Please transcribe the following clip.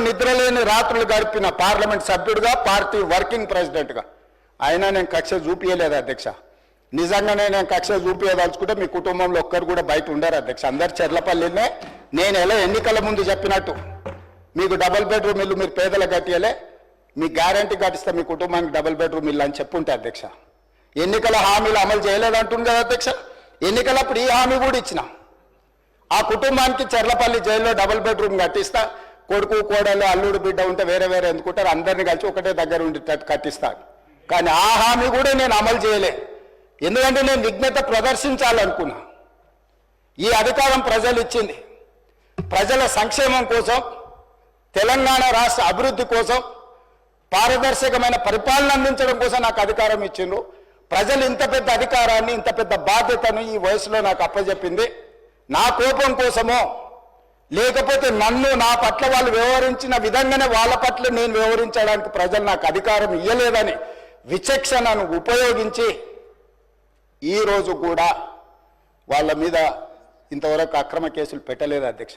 నిద్రలేని రాత్రులు గడిపిన పార్లమెంట్ సభ్యుడిగా, పార్టీ వర్కింగ్ ప్రెసిడెంట్గా అయినా నేను కక్ష చూపించలేదు అధ్యక్ష. నిజంగానే నేను కక్ష చూపించదలుచుకుంటే మీ కుటుంబంలో ఒక్కరు కూడా బయట ఉండరు అధ్యక్ష. అందరు చెర్లపల్లినే నేను ఎలా ఎన్నికల ముందు చెప్పినట్టు మీకు డబుల్ బెడ్రూమ్ ఇల్లు మీరు పేదలకు కట్టియలే, మీ గ్యారంటీ కట్టిస్తే మీ కుటుంబానికి డబుల్ బెడ్రూమ్ ఇల్లు అని చెప్పుంటే అధ్యక్ష. ఎన్నికల హామీలు అమలు చేయలేదంటుంది కదా అధ్యక్ష. ఎన్నికలప్పుడు ఈ హామీ కూడా ఇచ్చిన, ఆ కుటుంబానికి చెర్లపల్లి జైల్లో డబుల్ బెడ్రూమ్ కట్టిస్తా, కొడుకు కోడలు అల్లుడు బిడ్డ ఉంటే వేరే వేరే ఎందుకుంటారు, అందరినీ కలిసి ఒకటే దగ్గర ఉండేటట్టు కట్టిస్తాను. కానీ ఆ హామీ కూడా నేను అమలు చేయలే, ఎందుకంటే నేను విఘ్నత ప్రదర్శించాలనుకున్నా. ఈ అధికారం ప్రజలు ఇచ్చింది ప్రజల సంక్షేమం కోసం, తెలంగాణ రాష్ట్ర అభివృద్ధి కోసం, పారదర్శకమైన పరిపాలన అందించడం కోసం నాకు అధికారం ఇచ్చిండ్రు. ప్రజలు ఇంత పెద్ద అధికారాన్ని, ఇంత పెద్ద బాధ్యతను ఈ వయసులో నాకు అప్పచెప్పింది నా కోపం కోసమో, లేకపోతే నన్ను నా పట్ల వాళ్ళు వ్యవహరించిన విధంగానే వాళ్ళ పట్ల నేను వ్యవహరించడానికి ప్రజలు నాకు అధికారం ఇవ్వలేదని విచక్షణను ఉపయోగించి ఈరోజు కూడా వాళ్ళ మీద ఇంతవరకు అక్రమ కేసులు పెట్టలేదు అధ్యక్ష.